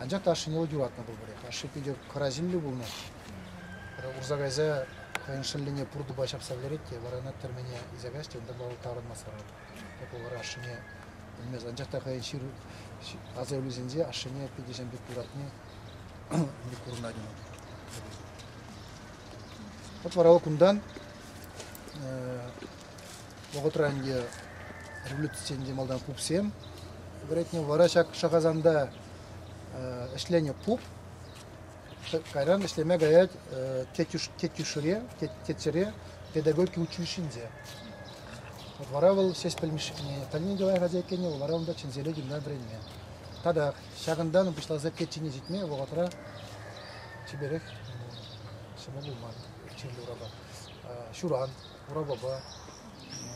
Анжақ та ашыне ойдуратна бұл бірек. Ашыпеде қара землі бұлны. Урзагайза қайыншылыне пұрды башапса беретте, варана термене изагаште, онда бұл тарын масарады. Бұл вара ашыне, білмез, анжақ та қайыншыру аза өлізінде ашыне педешен бек бұратны не көрінадыны. Вот варалы күндан оғытыранге революциянде малдан пупсем. Говорит, вара шағазанда эшление пуп, кайран эшлеме гаять кетюшире педагогики училищенде. Вот вара был сес пальми дела хозяйкене, вара он да чензеле гимна времени. Тогда шағандан пришла за кетчине зитме, оғытыра чеберех шамалу ман. Шуран, урабаба.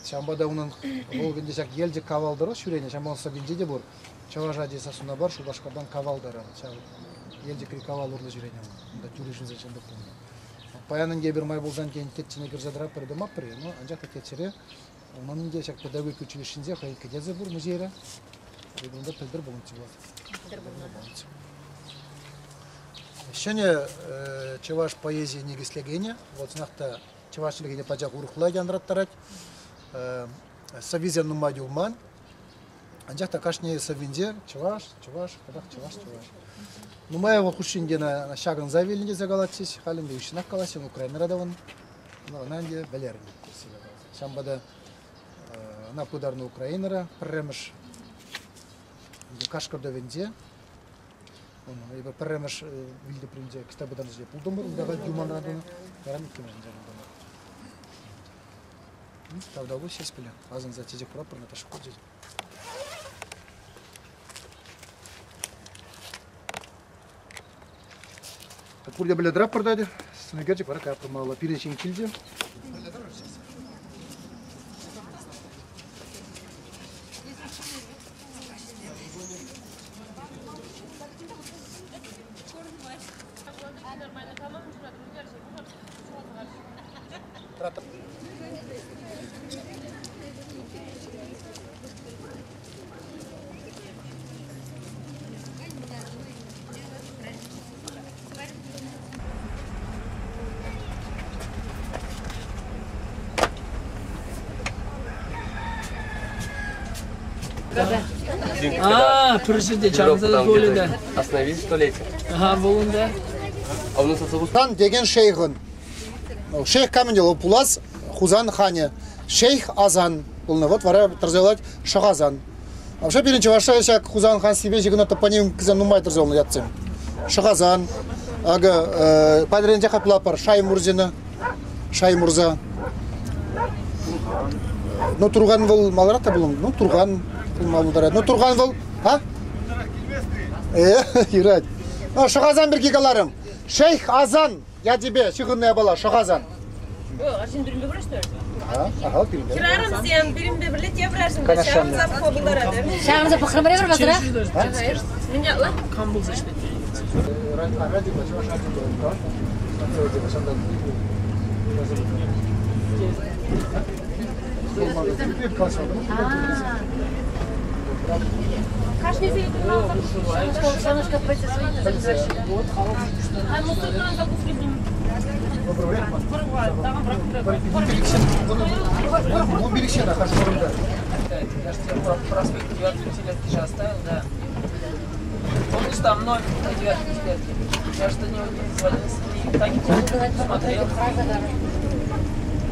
Шамбада унан олгенде шак елде кавалдыры шүрене, шамбан сабинде де бұр. Чаважа де сасуна бар, шубашқардан кавалдыры. Елде кри кавал ұрлы жүрене. Онда тюрешін заченді помню. Паянын гебір май болдан кейін кетчіне кірзадыра придыма при, но анжақта кетчере, онан де шак педагогик училищенде хай кедезе бұр музейра. Онда пілдір болынцы болады. Шене чаваш поэзии негислегене, вот знахта чаваш легене паджак урухлай андраттарать, савизен нумади уман, анжахта кашне савинде чаваш, кадах чаваш. Нумая вахушинде на шаган завиленде загалатсис, халинде ушинак каласин Украина радован, но нанде балерни. Шамбада на пударну Украинера, премеш кашкарда венде. Ибо паремеш вильде принде китабыдан же пулдым бар, дага юман радыны, ярам кемеш жарымдан. Тавда бұл сес біле, азын за тезек прапор наташып қод жеді. Курде біле драпор дады, сынегерчик бара капыр мала пиречен килде. Президент Чаңзада доледа. Остановились в туалете. Ага, болунда. А у нас автобус. Хан деген шейхын. Шейх каменел опулас Хузан хане. Шейх Азан. Вот вара торзелать Шахазан. А вообще перенче ваша шак Хузан хан себе жигна топоним кизан нумай торзел ятцем. Шахазан. Ага падренче хаплапар Шай Мурзина. Шай Мурза. Ну Турган был маларата был. Ну Турган малударат. Ну Турган был, а? Ирать. Ну Шахазан bir gigalarım. Шейх Азан. Я тебе шигынная была Шахазан. Ашын бірімбе бірішті? Ага, бірімбе. Кирарым сен бірімбе бірлет ебірәшін. Шағымза бұқыларады. Шағымза бұқырмыры бір басыра? Мен яқла? Кам бұл зашты? Қашны зейтін алсам? Санышқа пойса свои. А мұсырдан да бұқылдым. Он берегся на хашмурында. Я же тебе проспект 9-летки же оставил, да. Помнишь, там номер на 9-летки? Я же до него не звонился, и так и смотрел.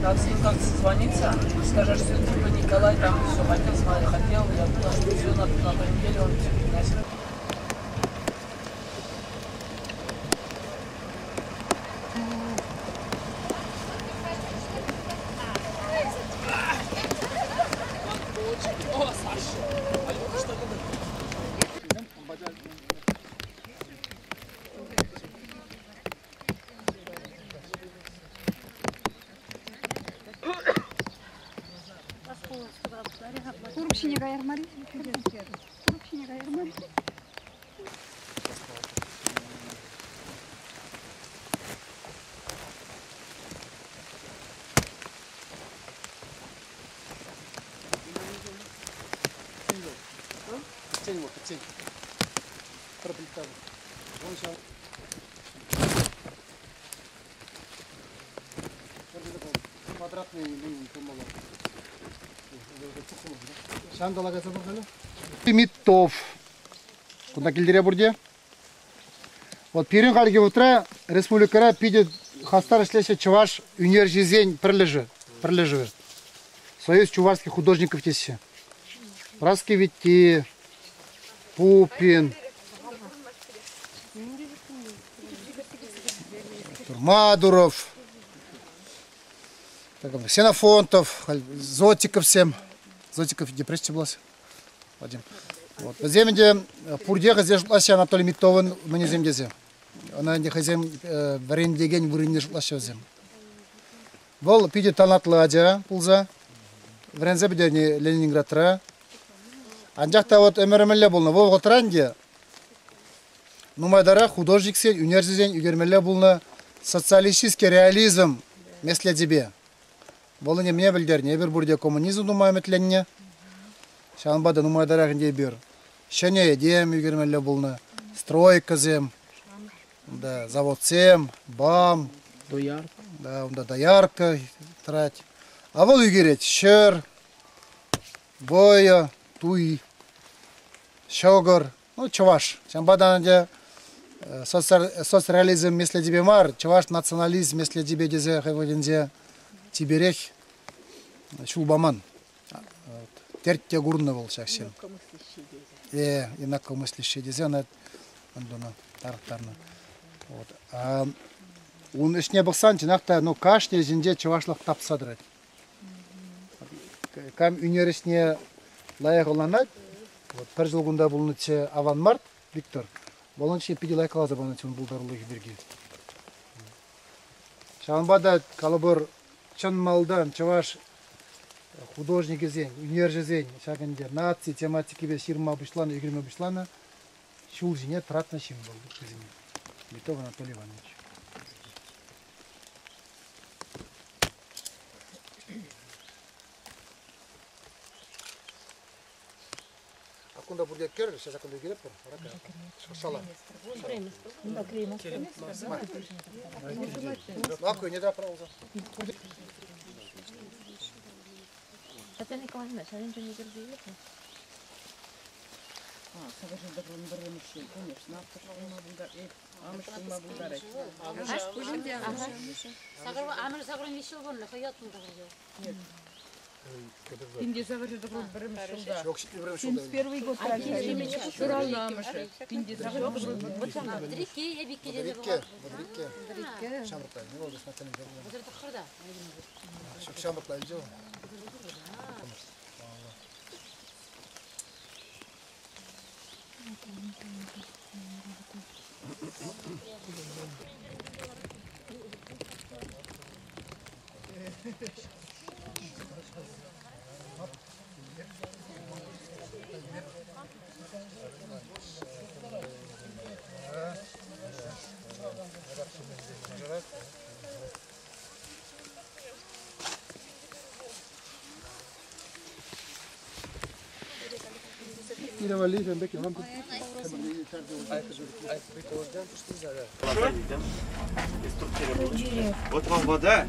Надо с ним как-то созвониться, скажешь, что типа Николай там все хотел, смотри, хотел, я думал, что все на той неделе он все приносил. Kurupşine'ye ayırmalı. Kurupşine'ye ayırmalı. Тень. Проблема. Квадратный Шандалага забырганы. Миттов. Куда келдере бурде? Вот пирин калги утра республикара пиде хастар ишлеше Чуваш университет прилежи. Союз чувашских художников тесе. Раскевити, Пупин, Мадуров, Ксенофонтов, Зотиков всем. Зотиков депрессия была. Вадим. Вот. В земле Пурдеха здесь жила Анатолий Митован, мы не земле. Она не хозяин в аренде день в аренде жила зем. Был пиде талант ладя пулза. В аренде бедерни Ленинградра. Анжакта вот эмермелле булна. Вол готранде. Нумайдара художник сен университет угермелле булна. Социалистический реализм месле тебе. Бол не мне бедерни. Бер бурде коммунизм нумайметленне. Шанбада нумайдара генде бер. Шене дем угермелле булна. Стройка зем. Да, завод сем, бам. Доярка. Да, онда доярка трать. А вол угереть шер, боя, туй, шогор, ну чуваш. Шанбаданде соцреализм месле тебе мар, чуваш национализм месле тебе дезе хайводенде тиберех шулбаман. Тертте гурны бол шакшен. Инакомыслящий дезе на ондона тарактарна. Вот. Он еще не был санти, нахта, ну кашни зинде чувашлах тапсадрать. Кам университет лайыгыланат. Вот бір жыл гунда булнычы Аванмарт Виктор. Болонче пиди лайкалаза болнычы булдарлыгы берги. Шанбада калабыр чын малдан чуваш художник зен, университет шагынде нации тематики бе ширма бушлана, игрме бушлана. Шул жине тратна шим был. Митов Анатолий Иванович. Акунда будет керри, сейчас акунда гирет пор. Шала. Лаку не да правда. Это не команда, шарин же не держит. Первый год Вот вам вода.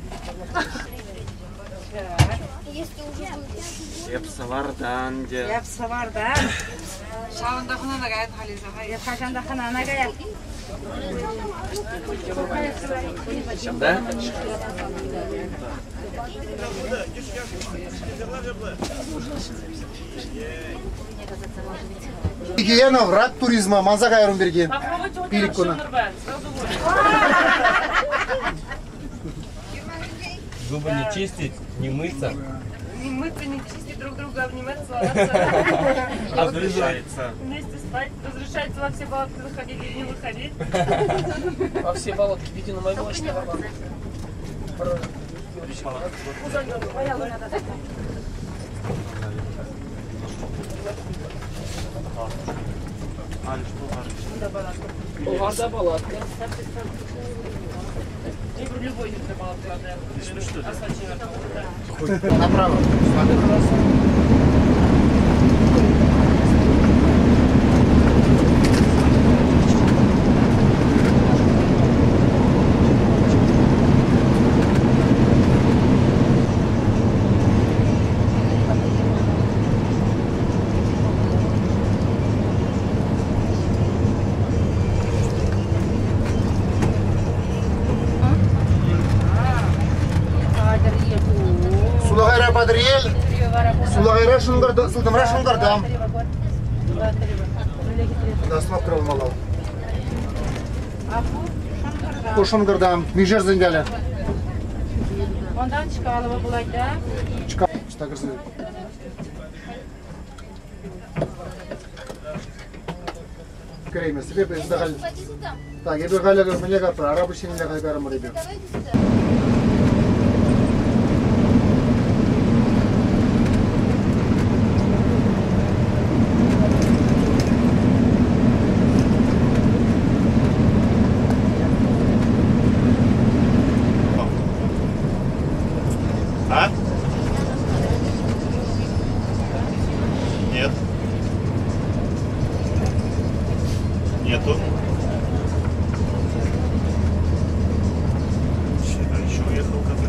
Yapsavardan. Şavında xanana gayet halize. Kaçanda xanana gayet. Да? Гигиена, враг туризма, Манзага Ярумберге. Пиликуна. Зубы не чистить, не мыться. Не мыться, не чистить друг друга, обнимать, Разрешается. вместе спать. Разрешается во все палатки заходить и не выходить. Во все палатки идите на мою почту. Булгарда палатка. Любой палатка. Направо. Рашонгардам. Да, смотрел малал. Кошонгардам. Мижер зенгале. Ondan çıkarılı bulayda. Çıkar. Çıkar. Крейме, себе издахали. Так, я бы галя мне как арабы сильно как арам ребят. А? Нет. Нету. Что-то еще уехал как-то.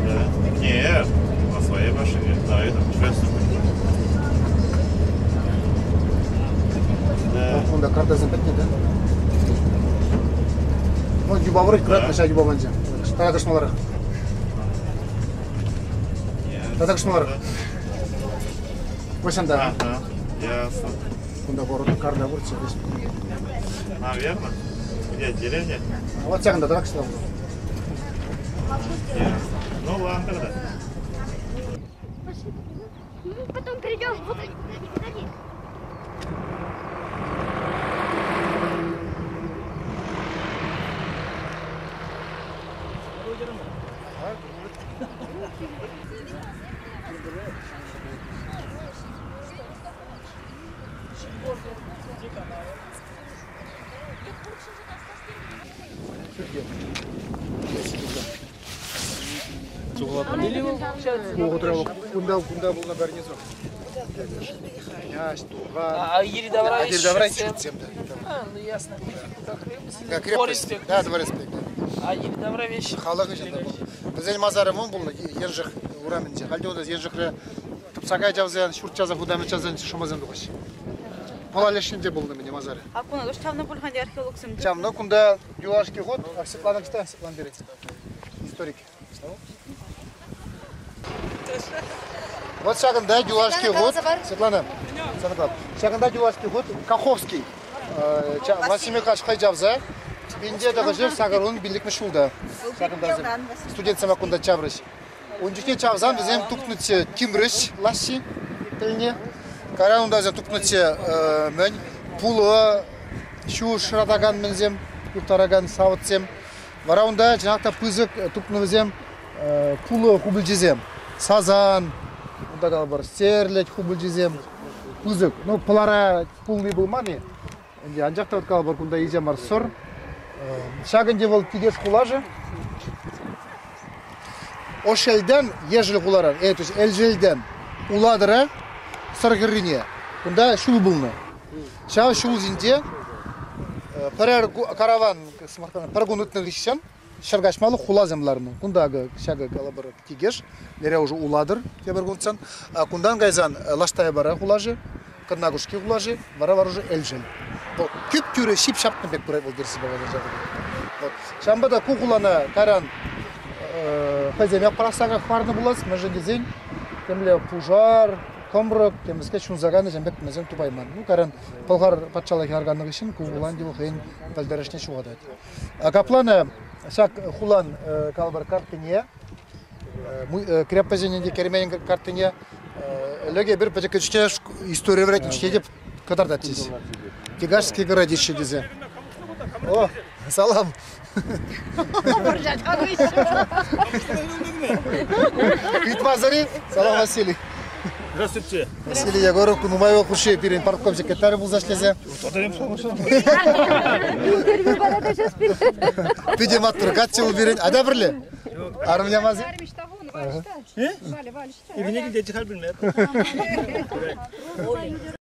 Да. Нет, на своей машине. На этом шведском. Да. Он да карта запятни, да? Он юбавры кратно шаг юбаванча. Тадак шмалара. Тадак шмалара. Вошанда. Ага. Ясно. Кунда города карда бурча. Наверное. Где деревня? Вот сяганда так что. Ясно. Ну ладно тогда. Потом придешь, вот. Или вы, получается, Кунда был на гарнизон. а Ири Давраевич? Адир Давраевич чуть-чуть. А, ну ясно. Как крепость. Да, дворец. А Ири Давраевич? Халага жында. Біздің мазарымын бұл ержық ураменде. Халде ода ержықры тұпсаға жавзан, шурт жаза, худамет жазан шумазан дұғаш. Бұл әлешінде болды мене мазары. А куна дош чавна булханди археолог сымды. Чамно кунда юашки ход, Светлана кста, Светлана берете. Историк. Вот шагында юашки ход, Светлана. Шагында юашки ход, Каховский. Васимир Кашхай жавза. Индиядағы жер сағырын билікні шулда. Студент сама кунда чаврыш. Онжуке чавзан бізем тупнуце тимрыш лаши тіліне. Караунда зем тупнуце мен пулы шу шырадаган мензем, юқтараган сауытсем. Вараунда жанақта пызык тупнуызем пулы хубылжезем. Сазан, онда бар стерлет хубылжезем. Пызык. Ну, пылара пулы болманы. Анжақта өткалы бар кунда изем ар сұр. Шагынде бол тигеш кулажы. Ошелден ежел куларар. То есть элжелден уладыра саргырыне. Кунда шул булны. Шау шул зинде парар караван смартан паргунутны гишен шаргашмалы хулаземларны. Кундагы шагы калабыр тигеш лере уже уладыр тебергунцан. Кундан гайзан лаштая бара хулажы, кырнагушки хулажы, бара уже элжел. Küp türe şip şaptın pek buraya buldersi baba da. Şambada kukulana karan хозяйня прасага хварны булас, мәжен дезен, темле пужар, комрок, темске шунзаганы жамбек мәзен тубайман. Ну каран полгар патшалык арганлыгы өчен кугулан дил хен палдерашне шугада. Каплана шак хулан калбар картыне, креппазенде керменин картыне, леге бир пачакачте история врать чте деп катардатсыз. Тигашский городище дезе. О, салам. Итмазари, салам Василий. Здравствуйте. Василий Егоров, Кунумаева Хуши, Пирин партком секретарь был зашлезе. Пидем от тургатчи уберин. Ада бірле? Армия мазы? İbine gidecek hal bilmem.